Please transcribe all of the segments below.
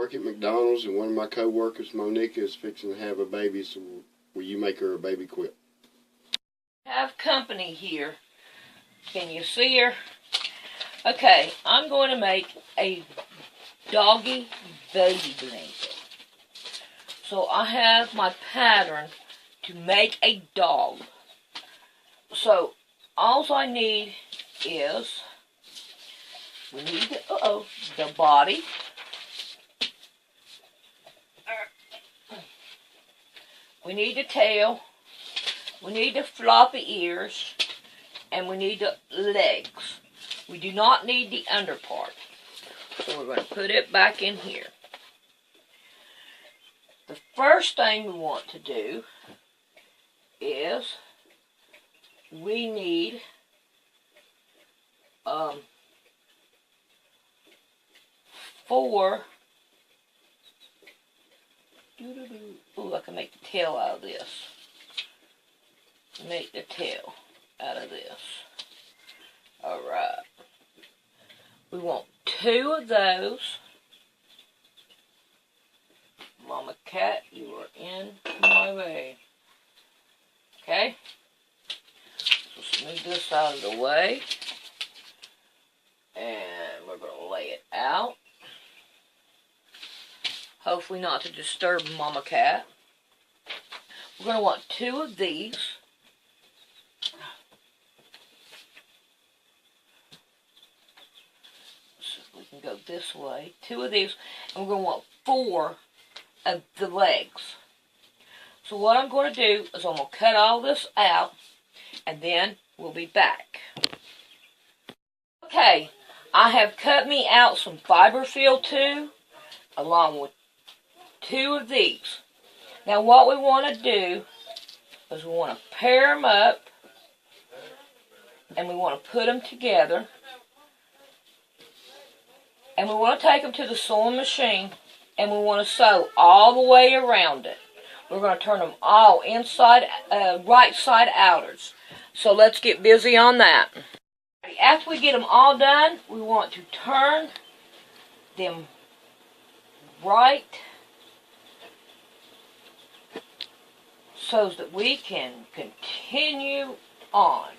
work at McDonald's, and one of my co-workers, Monica, is fixing to have a baby, so will you make her a baby quilt? I have company here. Can you see her? Okay, I'm going to make a doggy baby blanket. So I have my pattern to make a dog. So all I need is, we need the body. We need the tail. We need the floppy ears. And we need the legs. We do not need the under part. So we're going to put it back in here. The first thing we want to do is we need four. Ooh, I can make the tail out of this. Make the tail out of this. Alright. We want 2 of those. Mama Cat, you are in my way. Okay? So smooth this out of the way. And we're going to lay it out. Hopefully not to disturb Mama Cat. We're going to want 2 of these. So we can go this way. 2 of these. And we're going to want 4 of the legs. So what I'm going to do is I'm going to cut all this out, and then we'll be back. Okay, I have cut me out some fiberfield too, along with 2 of these. Now what we want to do is we want to pair them up, and we want to put them together, and we want to take them to the sewing machine, and we want to sew all the way around it. We're going to turn them all inside, right side outwards. So let's get busy on that. After we get them all done, we want to turn them right so that we can continue on.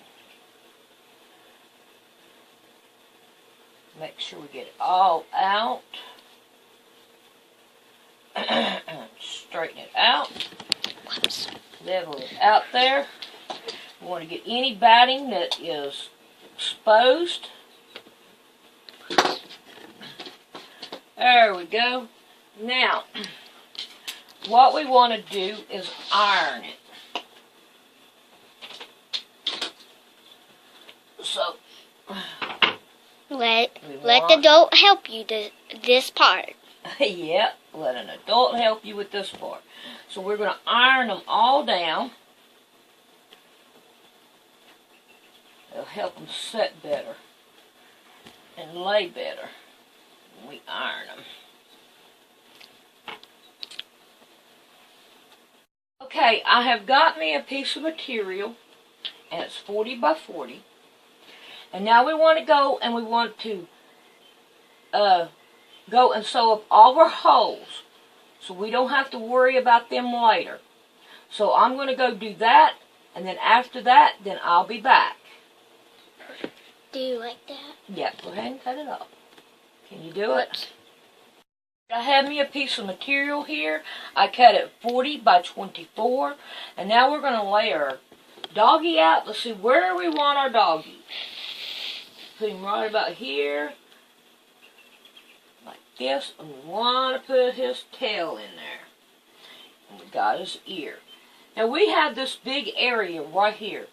Make sure we get it all out. Straighten it out. Level it out there. We want to get any batting that is exposed. There we go. Now, what we want to do is iron it. So, let the adult help you this part. Yeah, let an adult help you with this part. So we're going to iron them all down. It'll help them set better and lay better when we iron them. Okay, I have got me a piece of material, and it's 40 by 40. And now we want to go and we want to go and sew up all our holes so we don't have to worry about them later. So I'm going to go do that, and then after that, then I'll be back. Do you like that? Yeah, go ahead and cut it off. Can you do it? I have me a piece of material here. I cut it 40 by 24, and now we're going to lay our doggy out. Let's see where we want our doggy. Put him right about here. This, and we want to put his tail in there. And we got his ear. Now we have this big area right here.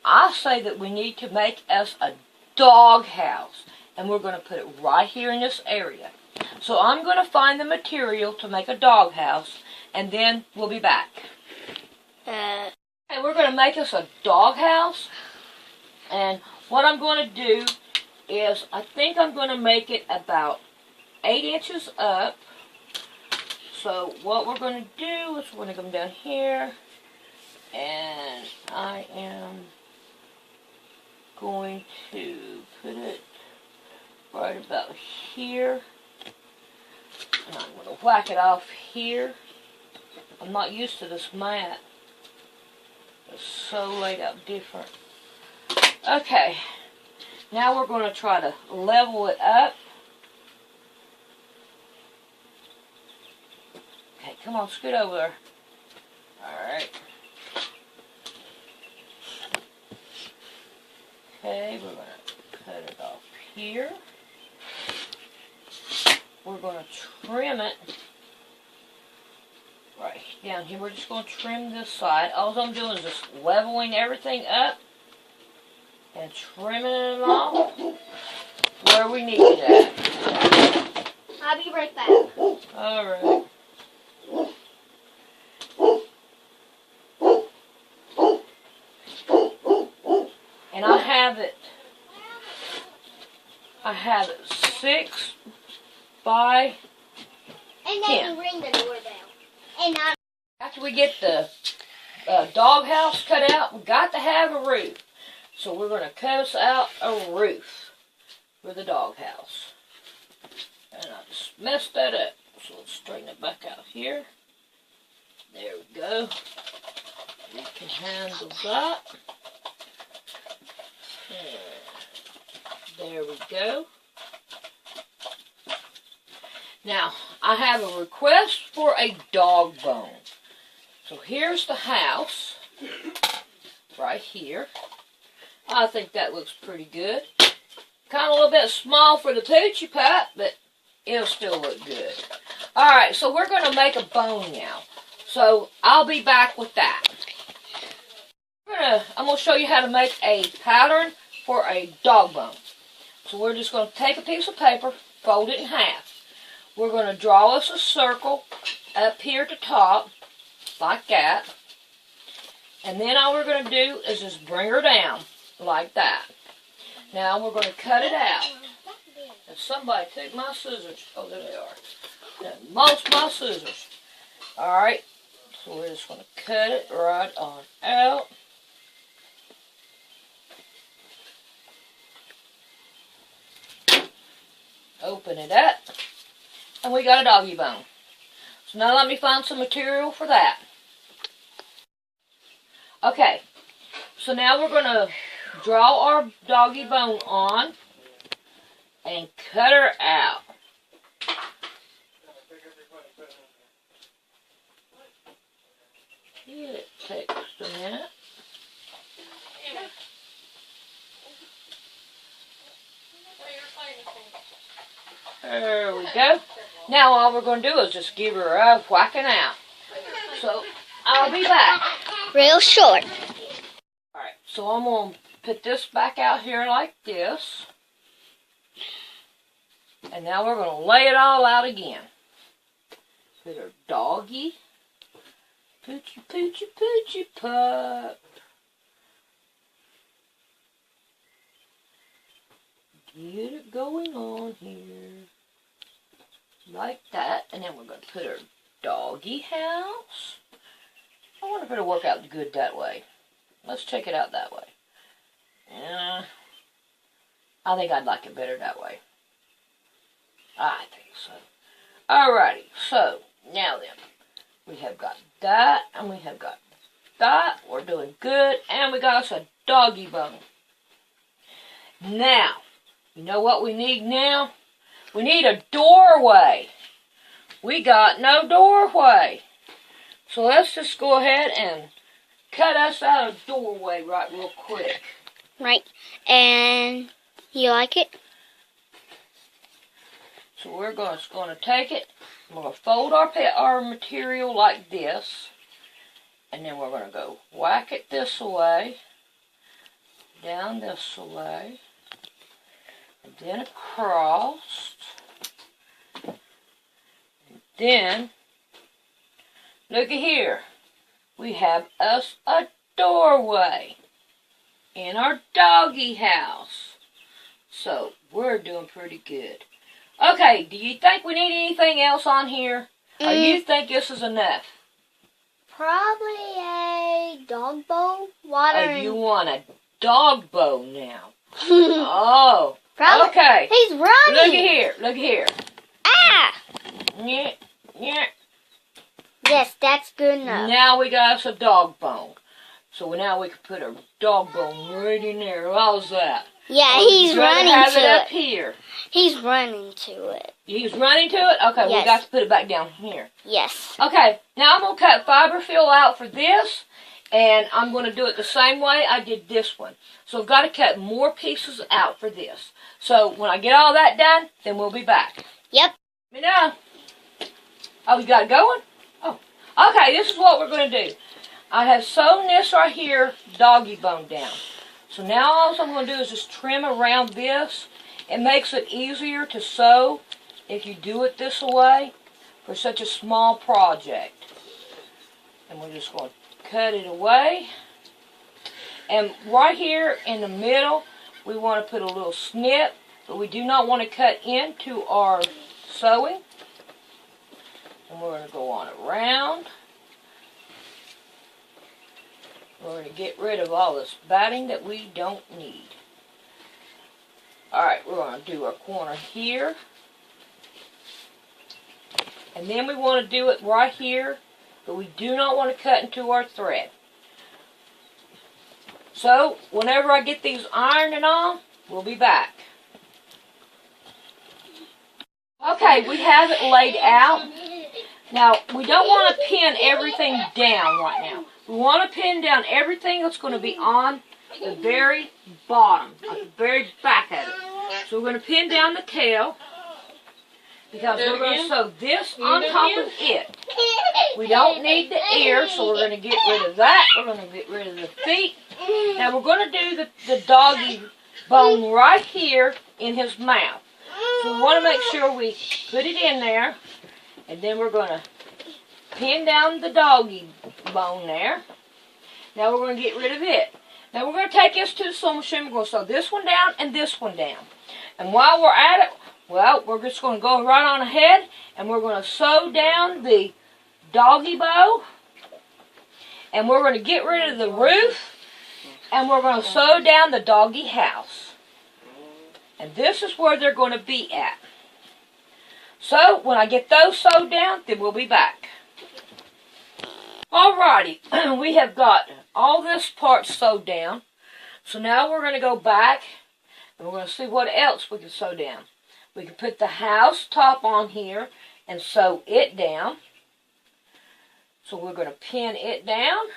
I say that we need to make us a doghouse. And we're going to put it right here in this area. So I'm going to find the material to make a doghouse, and then we'll be back. And we're going to make us a doghouse. And what I'm going to do is, I think I'm going to make it about 8 inches up. So what we're going to do is we're going to come down here, and I am going to put it right about here. And I'm going to whack it off here. I'm not used to this mat. It's so laid out different. Okay. Now we're going to try to level it up. Okay, come on, scoot over there. Alright. Okay, we're going to cut it off here. We're going to trim it right down here. We're just going to trim this side. All I'm doing is just leveling everything up and trimming it along where we need it at. I'll be right back. Alright. And I have it 6 by And 10. then we ring the doorbell. And After we get the doghouse cut out, we got to have a roof. So we're going to cut us out a roof for the doghouse. And I just messed that up. So let's straighten it back out here. There we go. We can handle that. There we go. Now, I have a request for a dog bone. So here's the house, right here. I think that looks pretty good. Kind of a little bit small for the Poochie Pup, but it'll still look good. Alright, so we're going to make a bone now. So I'll be back with that. I'm going to show you how to make a pattern for a dog bone. So we're just going to take a piece of paper, fold it in half. We're going to draw us a circle up here at the top, like that. And then all we're going to do is just bring her down, like that. Now we're going to cut it out. And somebody took my scissors. Oh, there they are. And lost my scissors. Alright, so we're just going to cut it right on out. Open it up. And we got a doggy bone. So now let me find some material for that. Okay, so now we're going to draw our doggy bone on and cut her out. It takes a minute. There we go. Now all we're going to do is just give her a whacking out. So I'll be back. real short. Alright, so I'm going to put this back out here like this. And now we're going to lay it all out again. Put her doggy. Poochie, poochie, poochie pup. Get it going on here. Like that. And then we're going to put her doggy house. I wonder if it'll work out good that way. Let's check it out that way. Yeah, I think I'd like it better that way. I think so. Alrighty, so now then, we have got that, and we have got that. We're doing good, and we got us a doggy bone. Now, you know what we need now? We need a doorway. We got no doorway. So let's just go ahead and cut us out a doorway right real quick. Right. And you like it? So we're just going to take it. We're going to fold our material like this. And then we're going to go whack it this way. Down this way. And then across. And then, look at here. We have us a doorway in our doggy house. So, we're doing pretty good. Okay, do you think we need anything else on here? Or you think this is enough? Probably a dog bowl. Water. Oh, you want a dog bowl now? Oh, Probably. okay. He's running. Look at here, look at here. Ah! Yeah, yeah. Yes, that's good enough. Now we got us a dog bone. So now we can put a dog bone right in there. How's that? Yeah, Or he's running have to it up it. here. He's running to it. He's running to it? Okay, Yes. we got to put it back down here. Yes. Okay, now I'm going to cut fiber fill out for this, and I'm going to do it the same way I did this one. So I've got to cut more pieces out for this. So when I get all that done, then we'll be back. Yep. Let me know. Oh, you got it going? Oh, okay, this is what we're going to do. I have sewn this right here, doggy bone down. So now all I'm going to do is just trim around this. It makes it easier to sew if you do it this way for such a small project. And we're just going to cut it away. And right here in the middle, we want to put a little snip, but we do not want to cut into our sewing. And we're going to go on around. We're going to get rid of all this batting that we don't need. Alright, we're going to do our corner here. And then we want to do it right here, but we do not want to cut into our thread. So, whenever I get these ironed and all, we'll be back. Okay, we have it laid out. Now, we don't want to pin everything down right now. We want to pin down everything that's going to be on the very bottom, at the very back of it. So we're going to pin down the tail, because we're going to sew this on top of it. We don't need the ear, so we're going to get rid of that. We're going to get rid of the feet. Now we're going to do the doggy bone right here in his mouth. So we want to make sure we put it in there, and then we're going to pin down the doggy bone there. Now we're going to get rid of it. Now we're going to take this to the sewing machine. We're going to sew this one down and this one down. And while we're at it, well, we're just going to go right on ahead, and we're going to sew down the doggy bow, and we're going to get rid of the roof, and we're going to sew down the doggy house. And this is where they're going to be at. So, when I get those sewed down, then we'll be back. Alrighty, we have got all this part sewed down. So now we're going to go back, and we're going to see what else we can sew down. We can put the house top on here and sew it down. So we're going to pin it down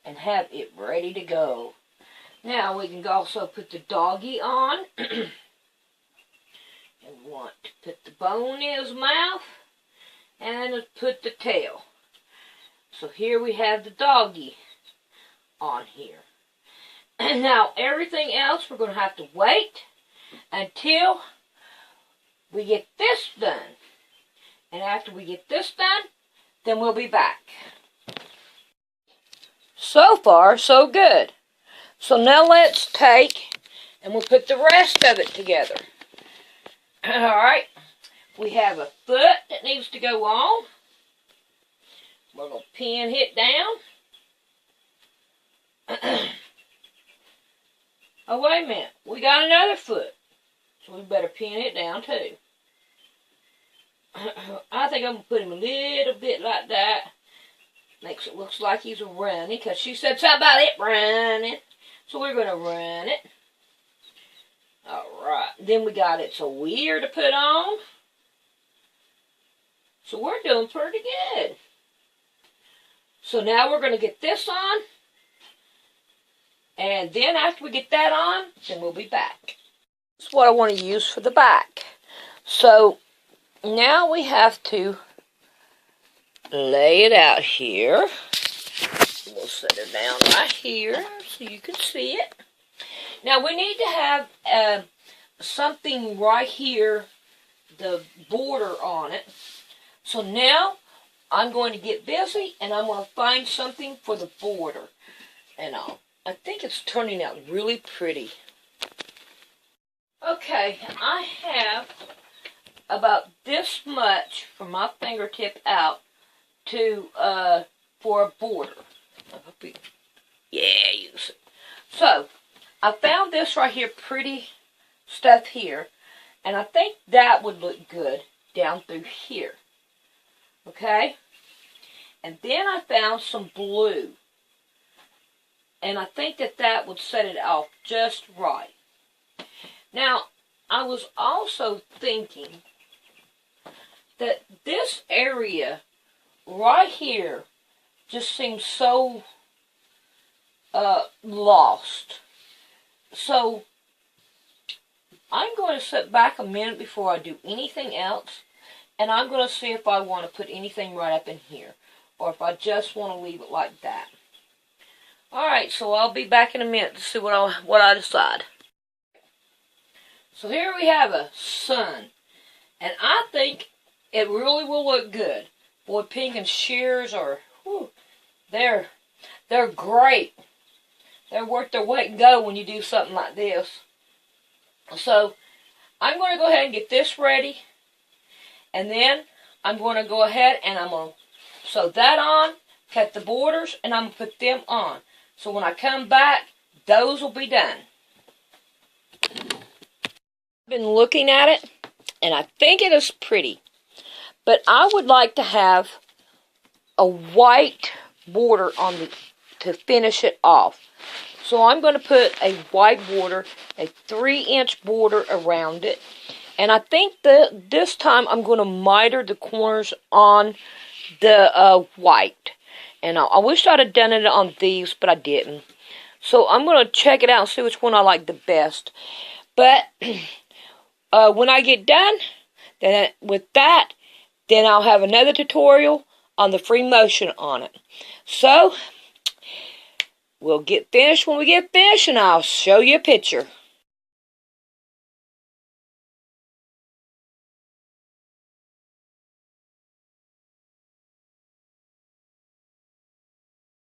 and have it ready to go. Now we can also put the doggy on. And want to put the bone in his mouth and put the tail. So here we have the doggy on here. And now everything else we're going to have to wait until we get this done. And after we get this done, then we'll be back. So far, so good. So now let's take and we'll put the rest of it together. Alright, we have a foot that needs to go on. We're going to pin it down. Oh, wait a minute. We got another foot. So we better pin it down too. I think I'm going to put him a little bit like that. Makes it look like he's running, because she said something about it running. So we're going to run it. Alright, then we got its ear to put on. So we're doing pretty good. So now we're going to get this on. And then after we get that on, then we'll be back. That's what I want to use for the back. So now we have to lay it out here. We'll set it down right here so you can see it. Now we need to have something right here, the border on it. So now I'm going to get busy and I'm going to find something for the border and all. I think it's turning out really pretty. Okay, I have about this much from my fingertip out to for a border. Yeah, use it. So I found this right here, pretty stuff here, and I think that would look good down through here. Okay? And then I found some blue. And I think that would set it off just right. Now, I was also thinking that this area right here just seems so lost. So, I'm going to sit back a minute before I do anything else, and I'm going to see if I want to put anything right up in here, or if I just want to leave it like that. Alright, so I'll be back in a minute to see what I decide. So here we have a sun, and I think it really will look good. Boy, pink and shears are, whew, they're great. They're worth their weight in gold when you do something like this. So, I'm going to go ahead and get this ready. And then, I'm going to go ahead and I'm going to sew that on, cut the borders, and I'm going to put them on. So when I come back, those will be done. I've been looking at it, and I think it is pretty. But I would like to have a white border on to finish it off. So I'm going to put a white border, a 3-inch border around it. And I think that this time I'm going to miter the corners on the white. And I wish I'd have done it on these, but I didn't. So I'm going to check it out and see which one I like the best. But when I get done with that, then I'll have another tutorial on the free motion on it. So, we'll get finished when we get finished, and I'll show you a picture.